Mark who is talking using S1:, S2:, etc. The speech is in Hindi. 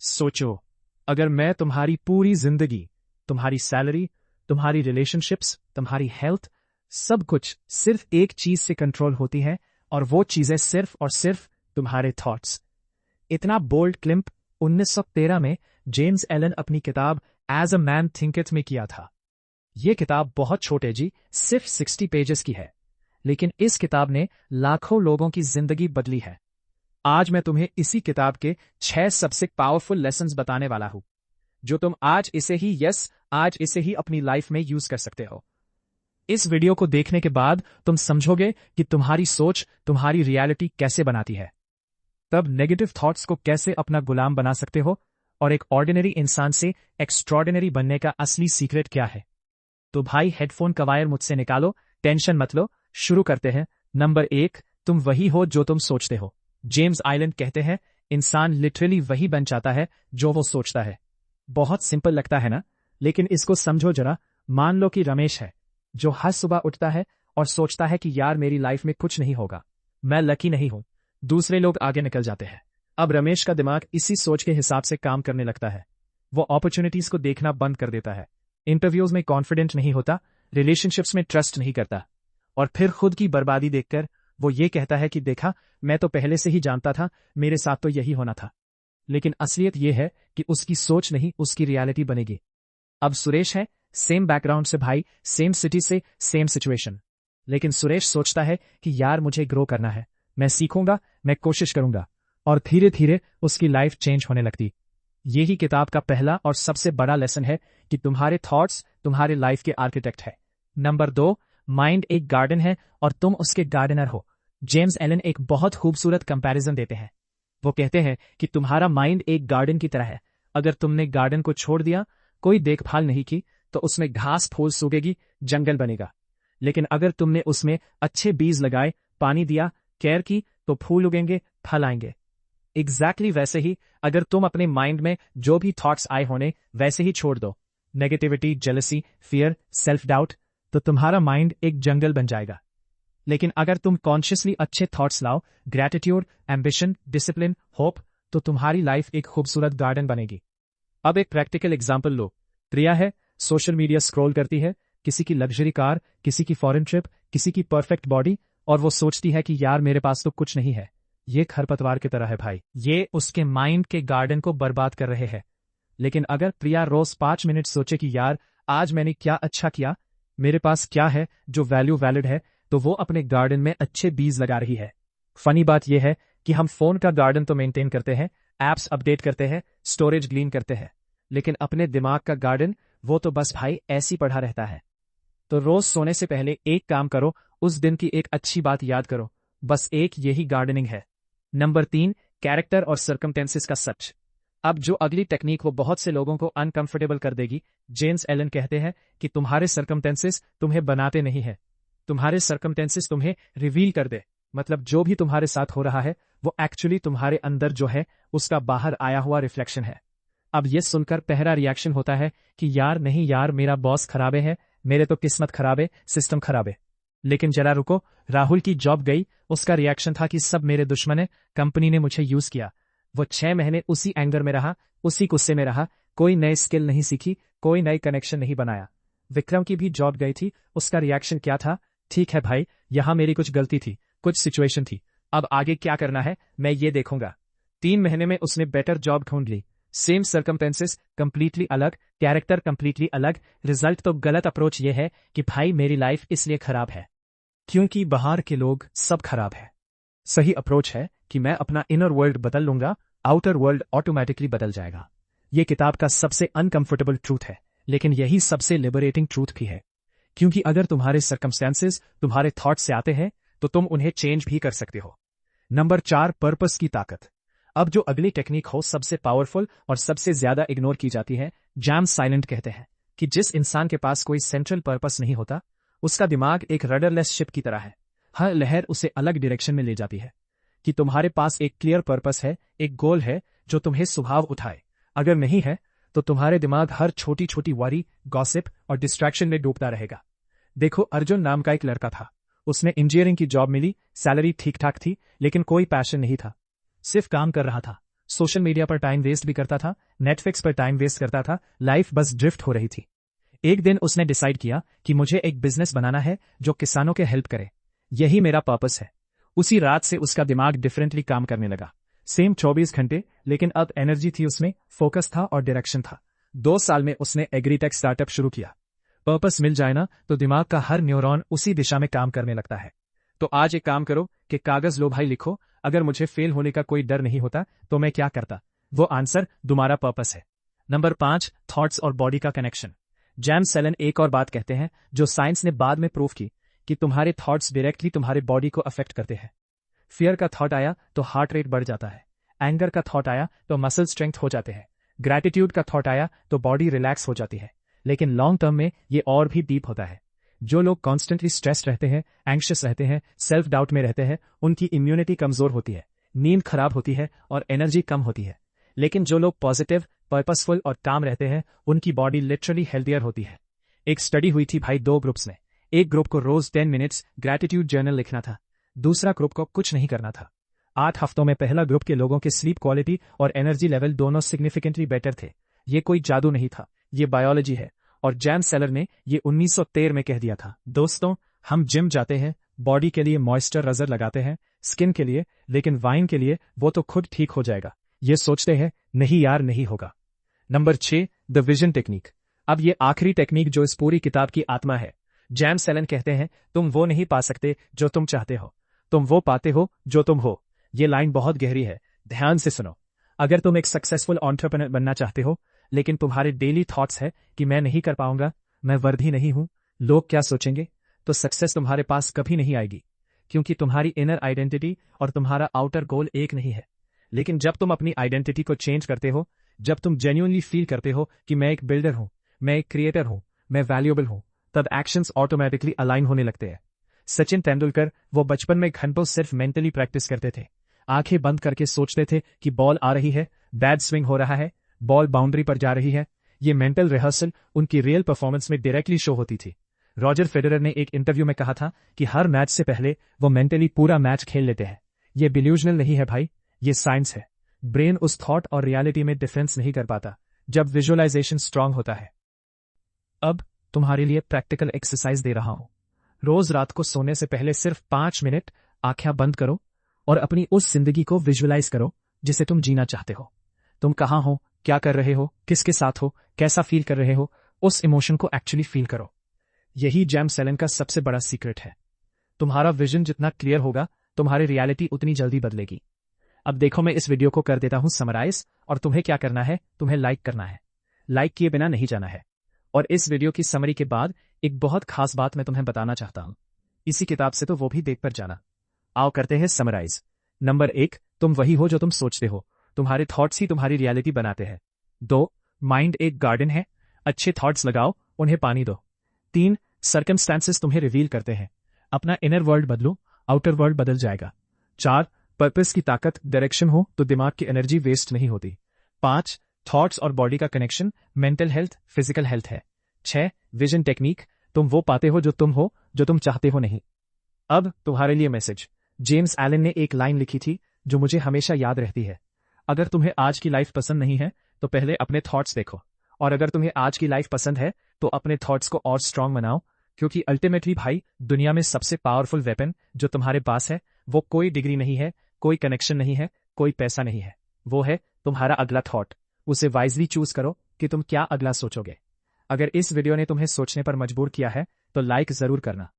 S1: सोचो, अगर मैं तुम्हारी पूरी जिंदगी, तुम्हारी सैलरी, तुम्हारी रिलेशनशिप्स, तुम्हारी हेल्थ, सब कुछ सिर्फ एक चीज से कंट्रोल होती है, और वो चीजें सिर्फ और सिर्फ तुम्हारे थॉट्स। इतना बोल्ड क्लिम्प 1913 में जेम्स एलन अपनी किताब एज अ मैन थिंकeth में किया था। ये किताब बहुत छोटे जी, सिर्फ 60 पेजेस की है, लेकिन इस किताब ने लाखों लोगों की जिंदगी बदली है। आज मैं तुम्हें इसी किताब के 6 सबसे पावरफुल लेसन्स बताने वाला हूं, जो तुम आज इसे ही अपनी लाइफ में यूज कर सकते हो। इस वीडियो को देखने के बाद तुम समझोगे कि तुम्हारी सोच तुम्हारी रियलिटी कैसे बनाती है, तब नेगेटिव थॉट्स को कैसे अपना गुलाम बना सकते हो, और एक ऑर्डिनरी इंसान से एक्स्ट्रॉर्डिनरी बनने का असली सीक्रेट क्या है। तो भाई, हेडफोन का वायर मुझसे निकालो, टेंशन मत लो, शुरू करते हैं। नंबर 1, तुम वही हो जो तुम सोचते हो। जेम्स आइलैंड कहते हैं, इंसान लिटरली वही बन जाता है जो वो सोचता है। बहुत सिंपल लगता है ना, लेकिन इसको समझो जरा। मान लो कि रमेश है, जो हर सुबह उठता है और सोचता है कि यार मेरी लाइफ में कुछ नहीं होगा, मैं लकी नहीं हूं, दूसरे लोग आगे निकल जाते हैं। अब रमेश का दिमाग इसी सोच के हिसाब से काम करने लगता है। वो अपॉर्चुनिटीज को देखना बंद कर देता है, इंटरव्यूज में कॉन्फिडेंट नहीं होता, रिलेशनशिप्स में ट्रस्ट नहीं करता, और फिर खुद की बर्बादी देखकर वो ये कहता है कि देखा, मैं तो पहले से ही जानता था, मेरे साथ तो यही होना था। लेकिन असलियत यह है कि उसकी सोच नहीं उसकी रियलिटी बनेगी। अब सुरेश है, सेम बैकग्राउंड से भाई, सेम सिटी से, सेम सिचुएशन। लेकिन सुरेश सोचता है कि यार मुझे ग्रो करना है, मैं सीखूंगा, मैं कोशिश करूंगा, और धीरे धीरे उसकी लाइफ चेंज होने लगती। यही किताब का पहला और सबसे बड़ा लेसन है कि तुम्हारे थॉट्स तुम्हारे लाइफ के आर्किटेक्ट है। नंबर 2, माइंड एक गार्डन है और तुम उसके गार्डनर हो। जेम्स एलन एक बहुत खूबसूरत कंपैरिजन देते हैं। वो कहते हैं कि तुम्हारा माइंड एक गार्डन की तरह है। अगर तुमने गार्डन को छोड़ दिया, कोई देखभाल नहीं की, तो उसमें घास फूस सूखेगी, जंगल बनेगा। लेकिन अगर तुमने उसमें अच्छे बीज लगाए, पानी दिया, केयर की, तो फूल उगेंगे, फल आएंगे। एग्जैक्टली वैसे ही अगर तुम अपने माइंड में जो भी थॉट्स आए होने वैसे ही छोड़ दो, negativity, jealousy, fear, self doubt, तो तुम्हारा माइंड एक जंगल बन जाएगा। लेकिन अगर तुम कॉन्शियसली अच्छे थॉट्स लाओ, ग्रैटिट्यूड, एम्बिशन, डिसिप्लिन, होप, तो तुम्हारी लाइफ एक खूबसूरत गार्डन बनेगी। अब एक प्रैक्टिकल एग्जाम्पल लो। प्रिया है, सोशल मीडिया स्क्रॉल करती है, किसी की लग्जरी कार, किसी की फॉरेन ट्रिप, किसी की परफेक्ट बॉडी, और वो सोचती है कि यार मेरे पास तो कुछ नहीं है। ये खरपतवार की तरह है भाई, ये उसके माइंड के गार्डन को बर्बाद कर रहे हैं। लेकिन अगर प्रिया रोज 5 मिनट सोचे कि यार आज मैंने क्या अच्छा किया, मेरे पास क्या है जो वैल्यू वैलिड है, तो वो अपने गार्डन में अच्छे बीज लगा रही है। फनी बात यह है कि हम फोन का गार्डन तो मेंटेन करते हैं, एप्स अपडेट करते हैं, स्टोरेज क्लीन करते हैं, लेकिन अपने दिमाग का गार्डन, वो तो बस भाई ऐसी पड़ा रहता है। तो रोज सोने से पहले एक काम करो, उस दिन की एक अच्छी बात याद करो, बस एक यही गार्डनिंग है। नंबर 3, कैरेक्टर और सर्कमटेंसेस का सच। अब जो अगली टेक्निक वो बहुत से लोगों को अनकंफर्टेबल कर देगी। जेम्स एलन कहते हैं कि तुम्हारे सर्कमटेंसेस तुम्हें बनाते नहीं है, तुम्हारे सर्कमटेंसेस तुम्हें रिवील कर दे। मतलब जो भी तुम्हारे साथ हो रहा है, वो एक्चुअली तुम्हारे अंदर जो है उसका बाहर आया हुआ रिफ्लेक्शन है। अब ये सुनकर पहला रिएक्शन होता है कि यार नहीं यार, मेरा बॉस खराबे है, मेरे तो किस्मत खराबे, सिस्टम खराबे। लेकिन जरा रुको, राहुल की जॉब गई, उसका रिएक्शन था कि सब मेरे दुश्मन है, कंपनी ने मुझे यूज किया। वो 6 महीने उसी एंगर में रहा, उसी गुस्से में रहा, कोई नई स्किल नहीं सीखी, कोई नई कनेक्शन नहीं बनाया। विक्रम की भी जॉब गई थी, उसका रिएक्शन क्या था? ठीक है भाई, यहां मेरी कुछ गलती थी, कुछ सिचुएशन थी, अब आगे क्या करना है मैं ये देखूंगा। 3 महीने में उसने बेटर जॉब ढूंढ ली, सेम सर्कमटेंसेस, कंप्लीटली अलग, कैरेक्टर कंप्लीटली अलग। रिजल्ट तो गलत अप्रोच ये है कि भाई मेरी लाइफ इसलिए खराब है क्योंकि बाहर के लोग सब खराब है। सही अप्रोच है कि मैं अपना इनर वर्ल्ड बदल लूंगा, आउटर वर्ल्ड ऑटोमेटिकली बदल जाएगा। ये किताब का सबसे अनकंफर्टेबल ट्रूथ है, लेकिन यही सबसे लिबरेटिंग ट्रूथ भी है, क्योंकि अगर तुम्हारे सर्कमस्टेंसेस तुम्हारे थॉट से आते हैं तो तुम उन्हें चेंज भी कर सकते हो। नंबर 4, पर्पस की ताकत। अब जो अगली टेक्निक हो सबसे पावरफुल और सबसे ज्यादा इग्नोर की जाती है। जेम्स साइलेंट कहते हैं कि जिस इंसान के पास कोई सेंट्रल पर्पस नहीं होता, उसका दिमाग एक रडरलेस शिप की तरह है, हर लहर उसे अलग डायरेक्शन में ले जाती है। कि तुम्हारे पास एक क्लियर पर्पस है, एक गोल है जो तुम्हें सुबह उठाए। अगर नहीं है तो तुम्हारे दिमाग हर छोटी छोटी वरी, गॉसिप और डिस्ट्रैक्शन में डूबता रहेगा। देखो, अर्जुन नाम का एक लड़का था, उसने इंजीनियरिंग की जॉब मिली, सैलरी ठीक ठाक थी, लेकिन कोई पैशन नहीं था, सिर्फ काम कर रहा था। सोशल मीडिया पर टाइम वेस्ट भी करता था, नेटफ्लिक्स पर टाइम वेस्ट करता था, लाइफ बस ड्रिफ्ट हो रही थी। एक दिन उसने डिसाइड किया कि मुझे एक बिजनेस बनाना है जो किसानों के हेल्प करे, यही मेरा पर्पस है। उसी रात से उसका दिमाग डिफरेंटली काम करने लगा। सेम 24 घंटे, लेकिन अब एनर्जी थी उसमें, फोकस था और डायरेक्शन था। 2 साल में उसने एग्रीटेक स्टार्टअप शुरू किया। पर्पस मिल जाए ना तो दिमाग का हर न्यूरॉन उसी दिशा में काम करने लगता है। तो आज एक काम करो कि कागज लो भाई, लिखो, अगर मुझे फेल होने का कोई डर नहीं होता तो मैं क्या करता। वो आंसर तुम्हारा पर्पस है। नंबर 5, थॉट्स और बॉडी का कनेक्शन। जेम्स सेलन एक और बात कहते हैं जो साइंस ने बाद में प्रूव की, कि तुम्हारे थॉट्स डायरेक्टली तुम्हारे बॉडी को अफेक्ट करते हैं। फियर का थॉट आया तो हार्ट रेट बढ़ जाता है, एंगर का थॉट आया तो मसल स्ट्रेंथ हो जाते हैं, ग्रैटिट्यूड का थॉट आया तो बॉडी रिलैक्स हो जाती है। लेकिन लॉन्ग टर्म में ये और भी डीप होता है। जो लोग कॉन्स्टेंटली स्ट्रेस्ड रहते हैं, एंग्शियस रहते हैं, सेल्फ डाउट में रहते हैं, उनकी इम्यूनिटी कमजोर होती है, नींद खराब होती है और एनर्जी कम होती है। लेकिन जो लोग पॉजिटिव, पर्पसफुल और काम रहते हैं, उनकी बॉडी लिटरली हेल्थियर होती है। एक स्टडी हुई थी भाई 2 ग्रुप्स में। एक ग्रुप को रोज 10 मिनट्स ग्रैटिट्यूड जर्नल लिखना था, दूसरा ग्रुप को कुछ नहीं करना था। 8 हफ्तों में पहला ग्रुप के लोगों के स्लीप क्वालिटी और एनर्जी लेवल दोनों सिग्निफिकेंटली बेटर थे। ये कोई जादू नहीं था, ये बायोलॉजी है। और जेम्स सेलर ने ये 1913 में कह दिया था। दोस्तों, हम जिम जाते हैं, बॉडी के लिए मॉइस्चराइजर लगाते हैं, स्किन के लिए, लेकिन वाइन के लिए वो तो खुद ठीक हो जाएगा, ये सोचते हैं, नहीं यार नहीं होगा। Number 6, the vision technique. अब ये आखिरी टेक्निक जो इस पूरी किताब की आत्मा है। जेम्स सेलन कहते हैं, तुम वो नहीं पा सकते जो तुम चाहते हो, तुम वो पाते हो जो तुम हो। ये लाइन बहुत गहरी है, ध्यान से सुनो। अगर तुम एक सक्सेसफुल एंटरप्रेन्योर बनना चाहते हो, लेकिन तुम्हारे डेली थॉट्स है कि मैं नहीं कर पाऊंगा, मैं वर्दी नहीं हूं, लोग क्या सोचेंगे, तो सक्सेस तुम्हारे पास कभी नहीं आएगी। क्योंकि तुम्हारी इनर आइडेंटिटी और तुम्हारा आउटर गोल एक नहीं है। लेकिन जब तुम अपनी आइडेंटिटी को चेंज करते हो, जब तुम जेन्युइनली फील करते हो कि मैं एक बिल्डर हूं, मैं एक क्रिएटर हूं, मैं वैल्यूएबल हूं, तब एक्शंस ऑटोमेटिकली अलाइन होने लगते हैं। सचिन तेंदुलकर वो बचपन में घंटों सिर्फ मेंटली प्रैक्टिस करते थे। आंखें बंद करके सोचते थे कि बॉल आ रही है, बैट स्विंग हो रहा है, बॉल बाउंड्री पर जा रही है। ये मेंटल रिहर्सल उनकी रियल परफॉर्मेंस में डायरेक्टली शो होती थी। रॉजर फेडरर ने एक इंटरव्यू में कहा था कि हर मैच से पहले वो मेंटली पूरा मैच खेल लेते हैं। ये डिल्यूजनल नहीं है भाई, ये साइंस है। ब्रेन उस थॉट और रियलिटी में डिफरेंस नहीं कर पाता जब विजुअलाइजेशन स्ट्रांग होता है। अब तुम्हारे लिए प्रैक्टिकल एक्सरसाइज दे रहा हूं। रोज रात को सोने से पहले सिर्फ 5 मिनट आंखें बंद करो और अपनी उस जिंदगी को विजुअलाइज करो जिसे तुम जीना चाहते हो। तुम कहां हो, क्या कर रहे हो, किसके साथ हो, कैसा फील कर रहे हो, उस इमोशन को एक्चुअली फील करो। यही जेम्स सेलन का सबसे बड़ा सीक्रेट है। तुम्हारा विजन जितना क्लियर होगा, तुम्हारी रियलिटी उतनी जल्दी बदलेगी। अब देखो, मैं इस वीडियो को कर देता हूं समराइज, और तुम्हें क्या करना है, तुम्हें लाइक करना है। लाइक किए बिना नहीं जाना है। और इस वीडियो की समरी के बाद एक बहुत खास बात मैं तुम्हें बताना चाहता हूं। इसी किताब से तो वो भी देख कर जाना। आओ करते हैं समराइज। नंबर 1, तुम वही हो जो तुम सोचते हो। तुम्हारे थॉट्स ही तुम्हारी रियलिटी बनाते हैं। 2, माइंड एक गार्डन है, अच्छे थॉट्स लगाओ, उन्हें पानी दो। 3, सर्कमस्टांसेस तुम्हें रिवील करते हैं। अपना इनर वर्ल्ड बदलो, आउटर वर्ल्ड बदल जाएगा। 4, पर्पस की ताकत, डायरेक्शन हो तो दिमाग की एनर्जी वेस्ट नहीं होती। 5, थॉट्स और बॉडी का connection, mental health, physical health है। 6, विजन टेक्निक, तुम वो पाते हो जो तुम हो, जो तुम चाहते हो नहीं। अब तुम्हारे लिए मैसेज। जेम्स एलन ने एक लाइन लिखी थी जो मुझे हमेशा याद रहती है। अगर तुम्हें आज की लाइफ पसंद नहीं है तो पहले अपने थॉट्स देखो, और अगर तुम्हें आज की लाइफ पसंद है तो अपने थॉट्स को और स्ट्रांग बनाओ। क्योंकि अल्टीमेटली भाई, दुनिया में सबसे पावरफुल वेपन जो तुम्हारे पास है, वो कोई डिग्री नहीं है, कोई कनेक्शन नहीं है, कोई पैसा नहीं है, वो है तुम्हारा अगला थॉट। उसे वाइजली चूज करो कि तुम क्या अगला सोचोगे। अगर इस वीडियो ने तुम्हें सोचने पर मजबूर किया है तो लाइक जरूर करना।